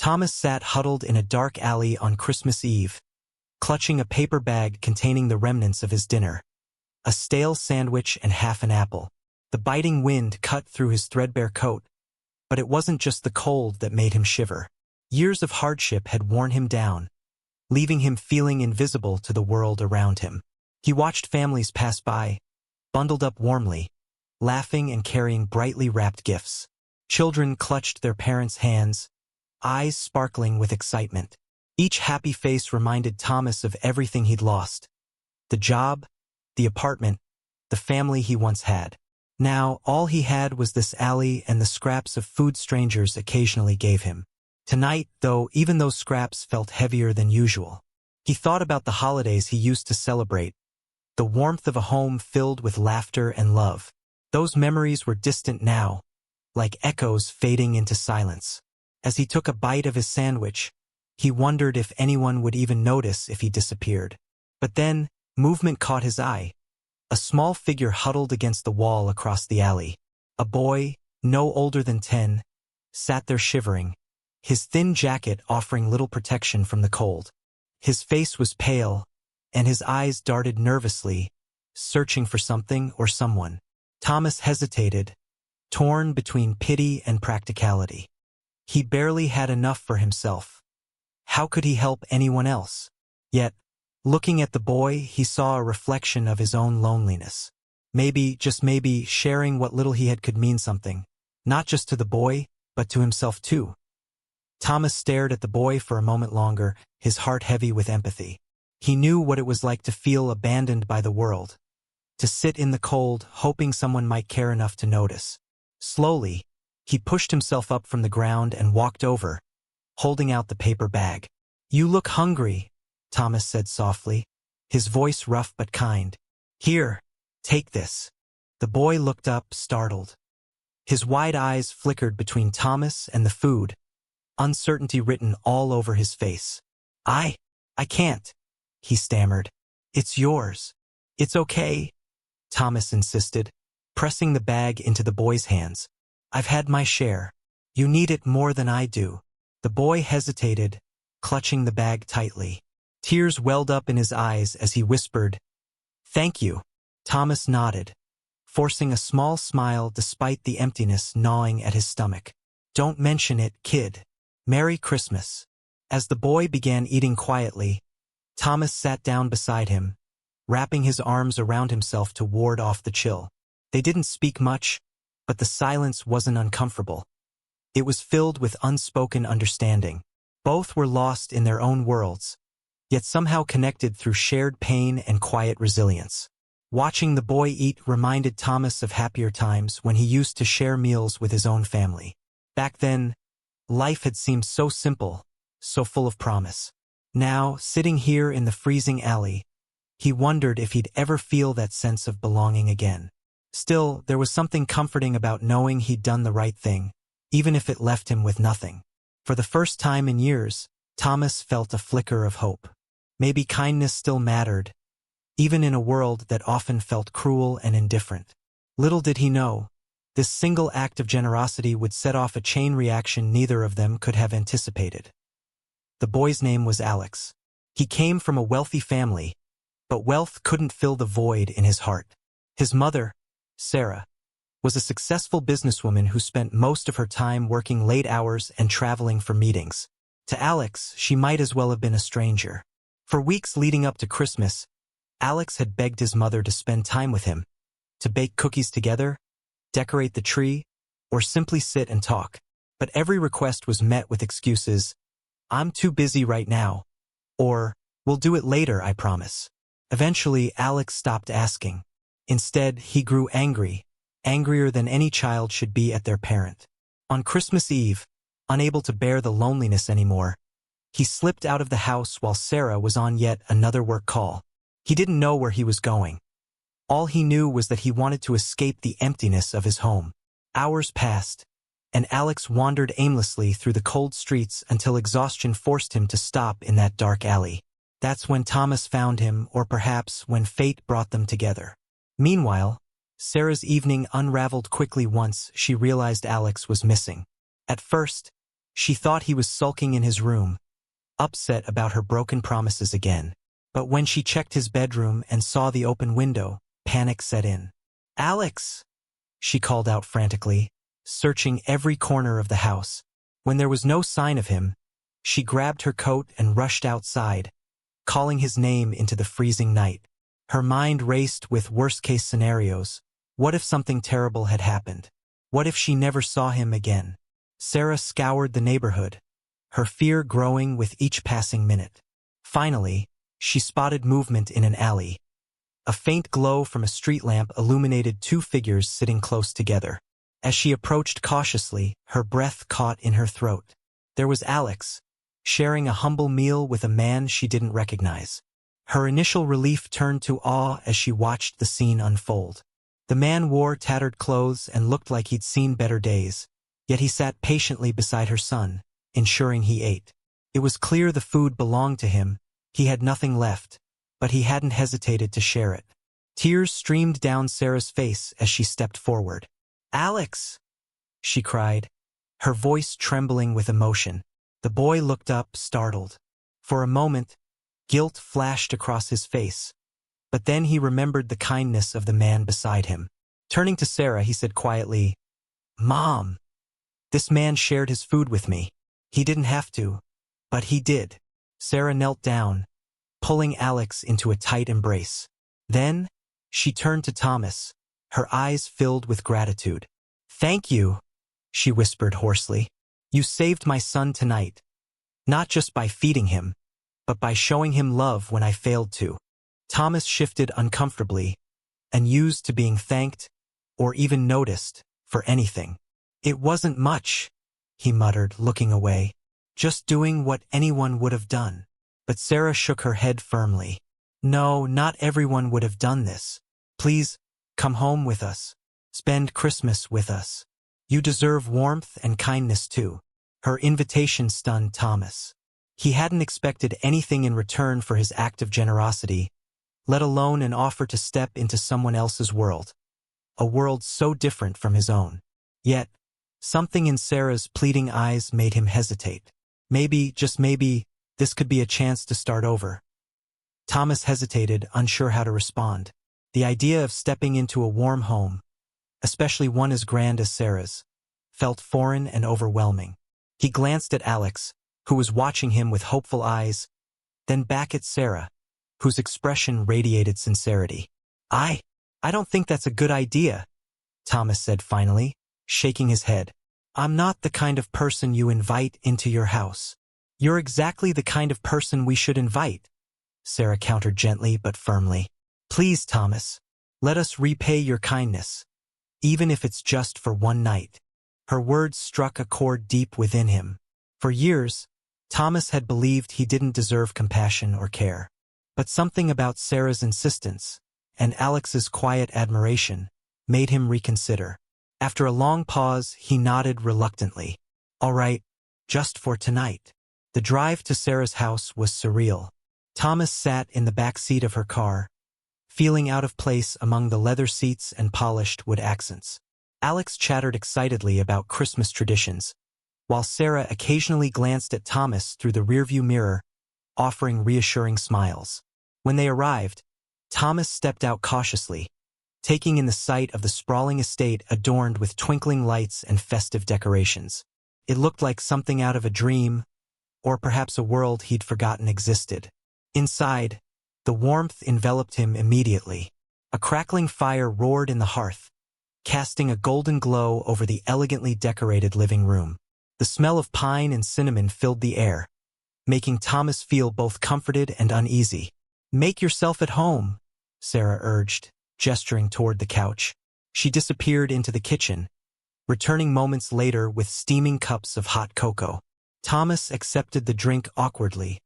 Thomas sat huddled in a dark alley on Christmas Eve, clutching a paper bag containing the remnants of his dinner. A stale sandwich and half an apple. The biting wind cut through his threadbare coat, but it wasn't just the cold that made him shiver. Years of hardship had worn him down, leaving him feeling invisible to the world around him. He watched families pass by, bundled up warmly, laughing and carrying brightly wrapped gifts. Children clutched their parents' hands, eyes sparkling with excitement. Each happy face reminded Thomas of everything he'd lost. The job, the apartment, the family he once had. Now, all he had was this alley and the scraps of food strangers occasionally gave him. Tonight, though, even those scraps felt heavier than usual. He thought about the holidays he used to celebrate, the warmth of a home filled with laughter and love. Those memories were distant now, like echoes fading into silence. As he took a bite of his sandwich, he wondered if anyone would even notice if he disappeared. But then, movement caught his eye. A small figure huddled against the wall across the alley. A boy, no older than 10, sat there shivering, his thin jacket offering little protection from the cold. His face was pale, and his eyes darted nervously, searching for something or someone. Thomas hesitated, torn between pity and practicality. He barely had enough for himself. How could he help anyone else? Yet, looking at the boy, he saw a reflection of his own loneliness. Maybe, just maybe, sharing what little he had could mean something, not just to the boy, but to himself too. Thomas stared at the boy for a moment longer, his heart heavy with empathy. He knew what it was like to feel abandoned by the world, to sit in the cold, hoping someone might care enough to notice. Slowly, he pushed himself up from the ground and walked over, holding out the paper bag. "You look hungry," Thomas said softly, his voice rough but kind. "Here, take this." The boy looked up, startled. His wide eyes flickered between Thomas and the food, uncertainty written all over his face. I can't," he stammered. "It's yours." "It's okay," Thomas insisted, pressing the bag into the boy's hands. "I've had my share. You need it more than I do." The boy hesitated, clutching the bag tightly. Tears welled up in his eyes as he whispered, "Thank you." Thomas nodded, forcing a small smile despite the emptiness gnawing at his stomach. "Don't mention it, kid. Merry Christmas." As the boy began eating quietly, Thomas sat down beside him, wrapping his arms around himself to ward off the chill. They didn't speak much, but the silence wasn't uncomfortable. It was filled with unspoken understanding. Both were lost in their own worlds, yet somehow connected through shared pain and quiet resilience. Watching the boy eat reminded Thomas of happier times when he used to share meals with his own family. Back then, life had seemed so simple, so full of promise. Now, sitting here in the freezing alley, he wondered if he'd ever feel that sense of belonging again. Still, there was something comforting about knowing he'd done the right thing, even if it left him with nothing. For the first time in years, Thomas felt a flicker of hope. Maybe kindness still mattered, even in a world that often felt cruel and indifferent. Little did he know, this single act of generosity would set off a chain reaction neither of them could have anticipated. The boy's name was Alex. He came from a wealthy family, but wealth couldn't fill the void in his heart. His mother, Sarah, was a successful businesswoman who spent most of her time working late hours and traveling for meetings. To Alex, she might as well have been a stranger. For weeks leading up to Christmas, Alex had begged his mother to spend time with him, to bake cookies together, decorate the tree, or simply sit and talk. But every request was met with excuses, "I'm too busy right now," or "We'll do it later, I promise." Eventually, Alex stopped asking. Instead, he grew angry, angrier than any child should be at their parent. On Christmas Eve, unable to bear the loneliness anymore, he slipped out of the house while Sarah was on yet another work call. He didn't know where he was going. All he knew was that he wanted to escape the emptiness of his home. Hours passed, and Alex wandered aimlessly through the cold streets until exhaustion forced him to stop in that dark alley. That's when Thomas found him, or perhaps when fate brought them together. Meanwhile, Sarah's evening unraveled quickly once she realized Alex was missing. At first, She thought he was sulking in his room, upset about her broken promises again. But when she checked his bedroom and saw the open window, panic set in. "Alex!" she called out frantically, searching every corner of the house. When there was no sign of him, she grabbed her coat and rushed outside, calling his name into the freezing night. Her mind raced with worst-case scenarios. What if something terrible had happened? What if she never saw him again? Sarah scoured the neighborhood, her fear growing with each passing minute. Finally, she spotted movement in an alley. A faint glow from a street lamp illuminated two figures sitting close together. As she approached cautiously, her breath caught in her throat. There was Alex, sharing a humble meal with a man she didn't recognize. Her initial relief turned to awe as she watched the scene unfold. The man wore tattered clothes and looked like he'd seen better days, yet he sat patiently beside her son, ensuring he ate. It was clear the food belonged to him. He had nothing left, but he hadn't hesitated to share it. Tears streamed down Sarah's face as she stepped forward. "Alex!" she cried, her voice trembling with emotion. The boy looked up, startled. For a moment, guilt flashed across his face, but then he remembered the kindness of the man beside him. Turning to Sarah, he said quietly, "Mom, this man shared his food with me. He didn't have to, but he did." Sarah knelt down, pulling Alex into a tight embrace. Then, she turned to Thomas, her eyes filled with gratitude. "Thank you," she whispered hoarsely. "You saved my son tonight, not just by feeding him, but by showing him love when I failed to." Thomas shifted uncomfortably, unused to being thanked or even noticed for anything. "It wasn't much," he muttered, looking away. "Just doing what anyone would have done." But Sarah shook her head firmly. "No, not everyone would have done this. Please, come home with us. Spend Christmas with us. You deserve warmth and kindness too." Her invitation stunned Thomas. He hadn't expected anything in return for his act of generosity, let alone an offer to step into someone else's world, a world so different from his own. Yet, something in Sarah's pleading eyes made him hesitate. Maybe, just maybe, this could be a chance to start over. Thomas hesitated, unsure how to respond. The idea of stepping into a warm home, especially one as grand as Sarah's, felt foreign and overwhelming. He glanced at Alex, who was watching him with hopeful eyes, then back at Sarah, whose expression radiated sincerity. I don't think that's a good idea," Thomas said finally, shaking his head. "I'm not the kind of person you invite into your house." "You're exactly the kind of person we should invite," Sarah countered gently but firmly. "Please, Thomas, let us repay your kindness, even if it's just for one night." Her words struck a chord deep within him. For years, Thomas had believed he didn't deserve compassion or care. But something about Sarah's insistence and Alex's quiet admiration made him reconsider. After a long pause, he nodded reluctantly. "All right, just for tonight." The drive to Sarah's house was surreal. Thomas sat in the back seat of her car, feeling out of place among the leather seats and polished wood accents. Alex chattered excitedly about Christmas traditions, while Sarah occasionally glanced at Thomas through the rearview mirror, offering reassuring smiles. When they arrived, Thomas stepped out cautiously, taking in the sight of the sprawling estate adorned with twinkling lights and festive decorations. It looked like something out of a dream, or perhaps a world he'd forgotten existed. Inside, the warmth enveloped him immediately. A crackling fire roared in the hearth, casting a golden glow over the elegantly decorated living room. The smell of pine and cinnamon filled the air, making Thomas feel both comforted and uneasy. "Make yourself at home," Sarah urged, gesturing toward the couch. She disappeared into the kitchen, returning moments later with steaming cups of hot cocoa. Thomas accepted the drink awkwardly,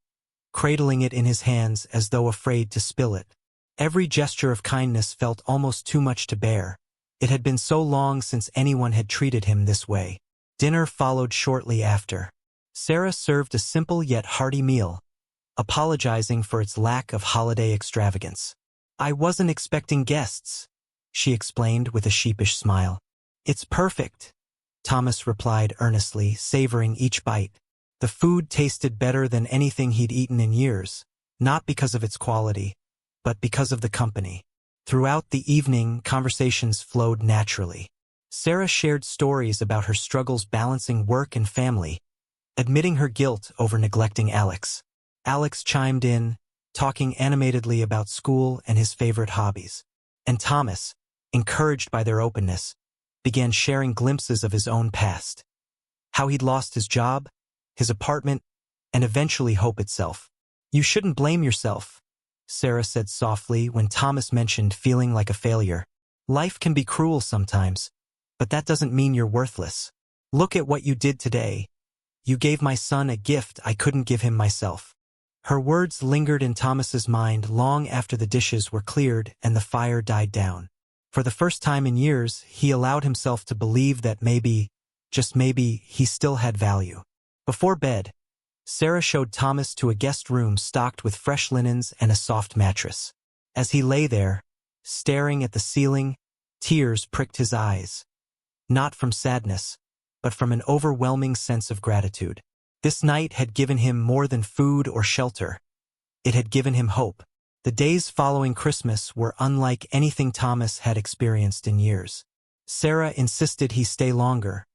cradling it in his hands as though afraid to spill it. Every gesture of kindness felt almost too much to bear. It had been so long since anyone had treated him this way. Dinner followed shortly after. Sarah served a simple yet hearty meal, apologizing for its lack of holiday extravagance. "I wasn't expecting guests," she explained with a sheepish smile. "It's perfect," Thomas replied earnestly, savoring each bite. The food tasted better than anything he'd eaten in years, not because of its quality, but because of the company. Throughout the evening, conversations flowed naturally. Sarah shared stories about her struggles balancing work and family, admitting her guilt over neglecting Alex. Alex chimed in, talking animatedly about school and his favorite hobbies. And Thomas, encouraged by their openness, began sharing glimpses of his own past. How he'd lost his job, his apartment, and eventually hope itself. "You shouldn't blame yourself," Sarah said softly when Thomas mentioned feeling like a failure. "Life can be cruel sometimes, but that doesn't mean you're worthless. Look at what you did today. You gave my son a gift I couldn't give him myself." Her words lingered in Thomas's mind long after the dishes were cleared and the fire died down. For the first time in years, he allowed himself to believe that maybe, just maybe, he still had value. Before bed, Sarah showed Thomas to a guest room stocked with fresh linens and a soft mattress. As he lay there, staring at the ceiling, tears pricked his eyes. Not from sadness, but from an overwhelming sense of gratitude. This night had given him more than food or shelter. It had given him hope. The days following Christmas were unlike anything Thomas had experienced in years. Sarah insisted he stay longer,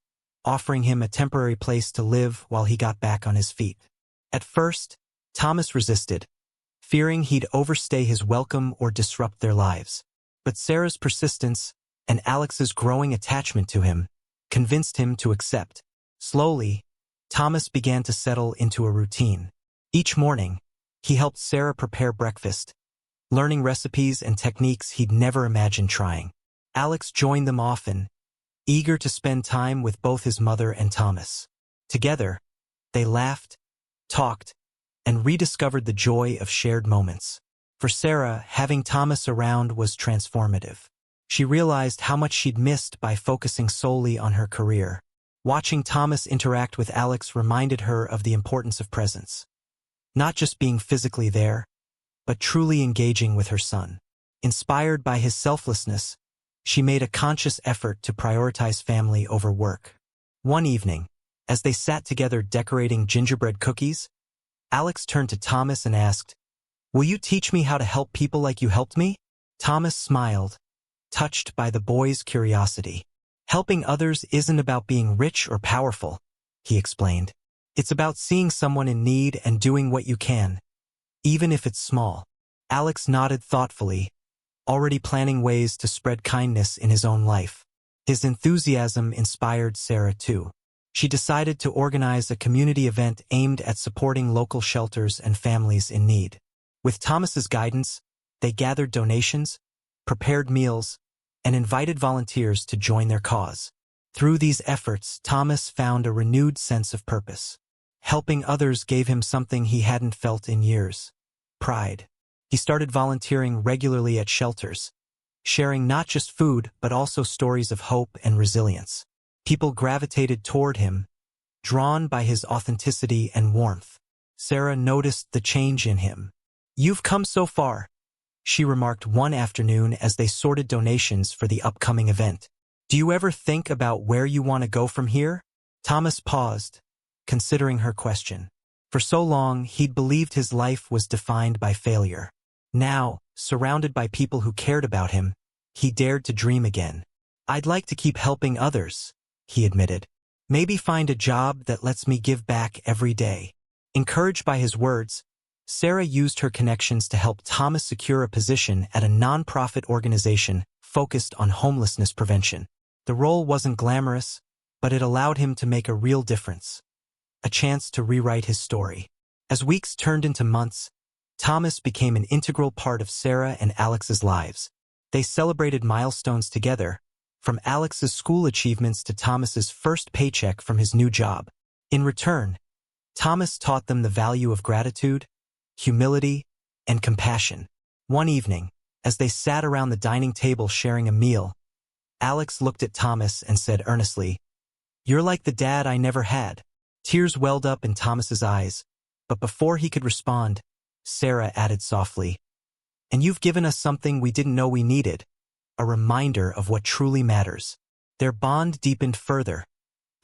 offering him a temporary place to live while he got back on his feet. At first, Thomas resisted, fearing he'd overstay his welcome or disrupt their lives. But Sarah's persistence and Alex's growing attachment to him convinced him to accept. Slowly, Thomas began to settle into a routine. Each morning, he helped Sarah prepare breakfast, learning recipes and techniques he'd never imagined trying. Alex joined them often, eager to spend time with both his mother and Thomas. Together, they laughed, talked, and rediscovered the joy of shared moments. For Sarah, having Thomas around was transformative. She realized how much she'd missed by focusing solely on her career. Watching Thomas interact with Alex reminded her of the importance of presence. Not just being physically there, but truly engaging with her son. Inspired by his selflessness, she made a conscious effort to prioritize family over work. One evening, as they sat together decorating gingerbread cookies, Alex turned to Thomas and asked, "Will you teach me how to help people like you helped me?" Thomas smiled, touched by the boy's curiosity. "Helping others isn't about being rich or powerful," he explained. "It's about seeing someone in need and doing what you can, even if it's small." Alex nodded thoughtfully, already planning ways to spread kindness in his own life. His enthusiasm inspired Sarah too. She decided to organize a community event aimed at supporting local shelters and families in need. With Thomas's guidance, they gathered donations, prepared meals, and invited volunteers to join their cause. Through these efforts, Thomas found a renewed sense of purpose. Helping others gave him something he hadn't felt in years: pride. He started volunteering regularly at shelters, sharing not just food but also stories of hope and resilience. People gravitated toward him, drawn by his authenticity and warmth. Sarah noticed the change in him. "You've come so far," she remarked one afternoon as they sorted donations for the upcoming event. "Do you ever think about where you want to go from here?" Thomas paused, considering her question. For so long, he'd believed his life was defined by failure. Now, surrounded by people who cared about him, he dared to dream again. "I'd like to keep helping others," he admitted. "Maybe find a job that lets me give back every day." Encouraged by his words, Sarah used her connections to help Thomas secure a position at a nonprofit organization focused on homelessness prevention. The role wasn't glamorous, but it allowed him to make a real difference. A chance to rewrite his story. As weeks turned into months, Thomas became an integral part of Sarah and Alex's lives. They celebrated milestones together, from Alex's school achievements to Thomas's first paycheck from his new job. In return, Thomas taught them the value of gratitude, humility, and compassion. One evening, as they sat around the dining table sharing a meal, Alex looked at Thomas and said earnestly, "You're like the dad I never had." Tears welled up in Thomas's eyes, but before he could respond, Sarah added softly, "And you've given us something we didn't know we needed, a reminder of what truly matters." Their bond deepened further,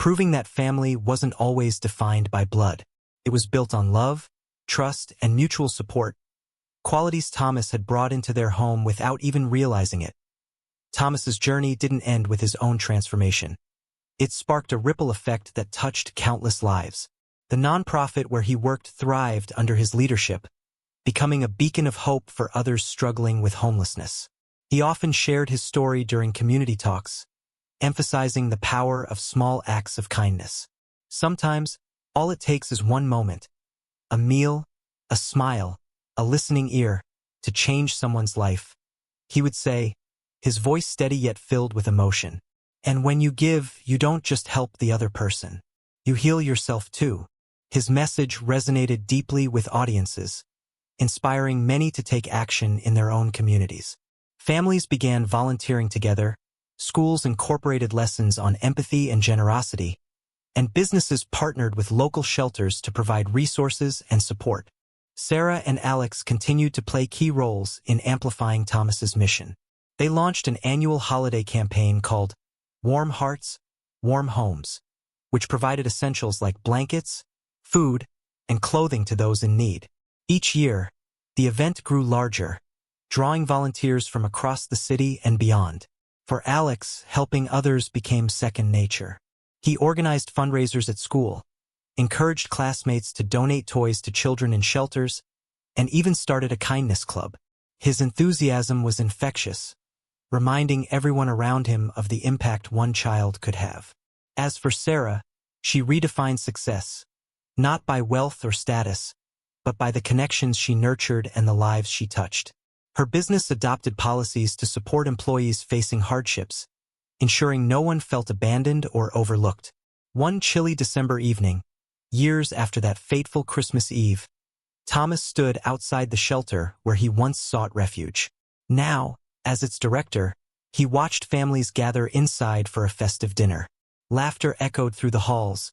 proving that family wasn't always defined by blood. It was built on love, trust, and mutual support, qualities Thomas had brought into their home without even realizing it. Thomas's journey didn't end with his own transformation. It sparked a ripple effect that touched countless lives. The nonprofit where he worked thrived under his leadership, becoming a beacon of hope for others struggling with homelessness. He often shared his story during community talks, emphasizing the power of small acts of kindness. Sometimes, all it takes is one moment, a meal, a smile, a listening ear, to change someone's life. He would say, his voice steady yet filled with emotion. And when you give, you don't just help the other person. You heal yourself too. His message resonated deeply with audiences, inspiring many to take action in their own communities. Families began volunteering together, schools incorporated lessons on empathy and generosity, and businesses partnered with local shelters to provide resources and support. Sarah and Alex continued to play key roles in amplifying Thomas's mission. They launched an annual holiday campaign called Warm Hearts, Warm Homes, which provided essentials like blankets, food, and clothing to those in need. Each year, the event grew larger, drawing volunteers from across the city and beyond. For Alex, helping others became second nature. He organized fundraisers at school, encouraged classmates to donate toys to children in shelters, and even started a kindness club. His enthusiasm was infectious, reminding everyone around him of the impact one child could have. As for Sarah, she redefined success, not by wealth or status, but by the connections she nurtured and the lives she touched. Her business adopted policies to support employees facing hardships, ensuring no one felt abandoned or overlooked. One chilly December evening, years after that fateful Christmas Eve, Thomas stood outside the shelter where he once sought refuge. Now, as its director, he watched families gather inside for a festive dinner. Laughter echoed through the halls,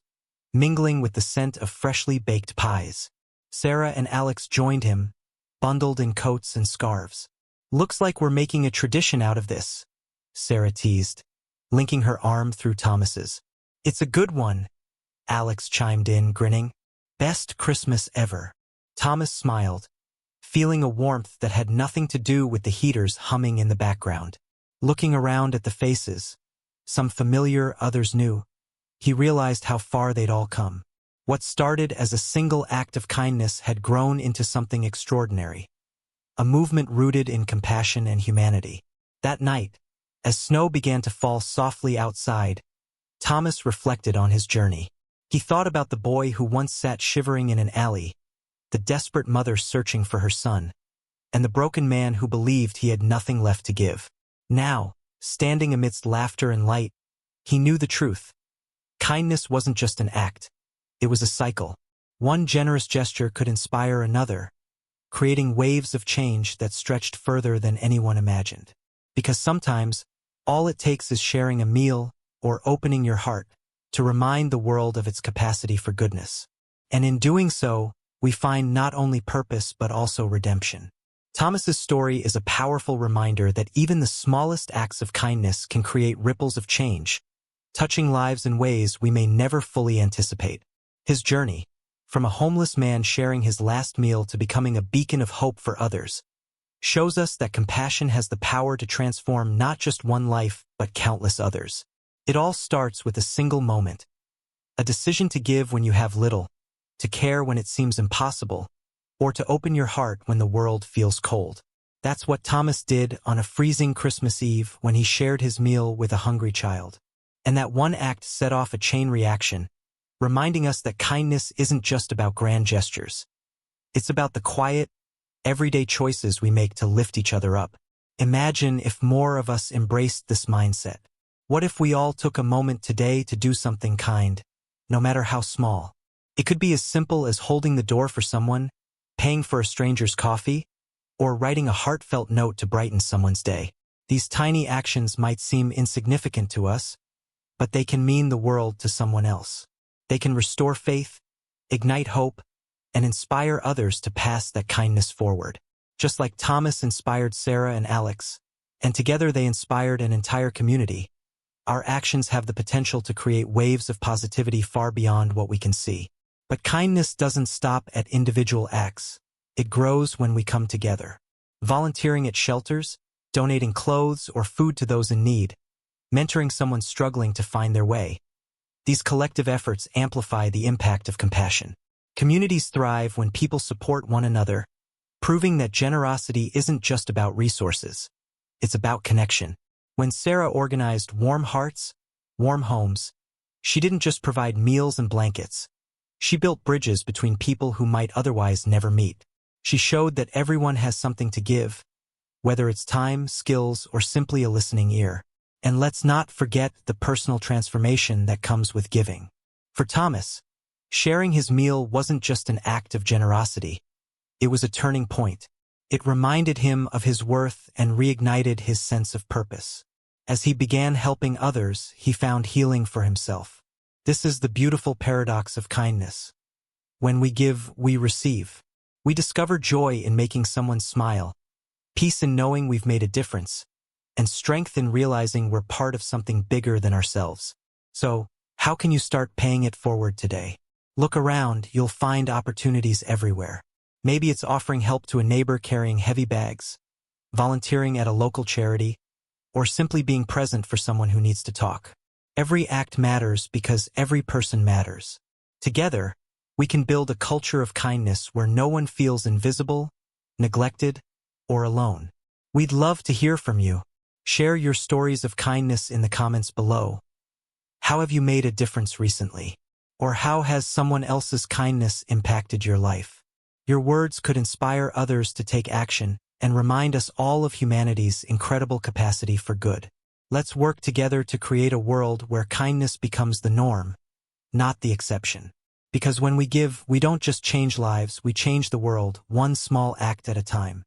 mingling with the scent of freshly baked pies. Sarah and Alex joined him, bundled in coats and scarves. "Looks like we're making a tradition out of this," Sarah teased, linking her arm through Thomas's. "It's a good one," Alex chimed in, grinning. "Best Christmas ever." Thomas smiled, feeling a warmth that had nothing to do with the heaters humming in the background. Looking around at the faces, some familiar, others new, he realized how far they'd all come. What started as a single act of kindness had grown into something extraordinary, a movement rooted in compassion and humanity. That night, as snow began to fall softly outside, Thomas reflected on his journey. He thought about the boy who once sat shivering in an alley, the desperate mother searching for her son, and the broken man who believed he had nothing left to give. Now, standing amidst laughter and light, he knew the truth. Kindness wasn't just an act. It was a cycle. One generous gesture could inspire another, creating waves of change that stretched further than anyone imagined. Because sometimes, all it takes is sharing a meal or opening your heart to remind the world of its capacity for goodness. And in doing so, we find not only purpose but also redemption. Thomas's story is a powerful reminder that even the smallest acts of kindness can create ripples of change, touching lives in ways we may never fully anticipate. His journey, from a homeless man sharing his last meal to becoming a beacon of hope for others, shows us that compassion has the power to transform not just one life but countless others. It all starts with a single moment, a decision to give when you have little, to care when it seems impossible, or to open your heart when the world feels cold. That's what Thomas did on a freezing Christmas Eve when he shared his meal with a hungry child. And that one act set off a chain reaction, reminding us that kindness isn't just about grand gestures. It's about the quiet, everyday choices we make to lift each other up. Imagine if more of us embraced this mindset. What if we all took a moment today to do something kind, no matter how small? It could be as simple as holding the door for someone, paying for a stranger's coffee, or writing a heartfelt note to brighten someone's day. These tiny actions might seem insignificant to us, but they can mean the world to someone else. They can restore faith, ignite hope, and inspire others to pass that kindness forward. Just like Thomas inspired Sarah and Alex, and together they inspired an entire community. our actions have the potential to create waves of positivity far beyond what we can see. But kindness doesn't stop at individual acts. It grows when we come together. Volunteering at shelters, donating clothes or food to those in need, mentoring someone struggling to find their way. These collective efforts amplify the impact of compassion. Communities thrive when people support one another, proving that generosity isn't just about resources. It's about connection. When Sarah organized Warm Hearts, Warm Homes, she didn't just provide meals and blankets. She built bridges between people who might otherwise never meet. She showed that everyone has something to give, whether it's time, skills, or simply a listening ear. And let's not forget the personal transformation that comes with giving. For Thomas, sharing his meal wasn't just an act of generosity. It was a turning point. It reminded him of his worth and reignited his sense of purpose. As he began helping others, he found healing for himself. This is the beautiful paradox of kindness. When we give, we receive. We discover joy in making someone smile, peace in knowing we've made a difference, and strength in realizing we're part of something bigger than ourselves. So, how can you start paying it forward today? Look around, you'll find opportunities everywhere. Maybe it's offering help to a neighbor carrying heavy bags, volunteering at a local charity, or simply being present for someone who needs to talk. Every act matters because every person matters. Together, we can build a culture of kindness where no one feels invisible, neglected, or alone. We'd love to hear from you. Share your stories of kindness in the comments below. How have you made a difference recently? Or how has someone else's kindness impacted your life? Your words could inspire others to take action and remind us all of humanity's incredible capacity for good. Let's work together to create a world where kindness becomes the norm, not the exception. Because when we give, we don't just change lives, we change the world, one small act at a time.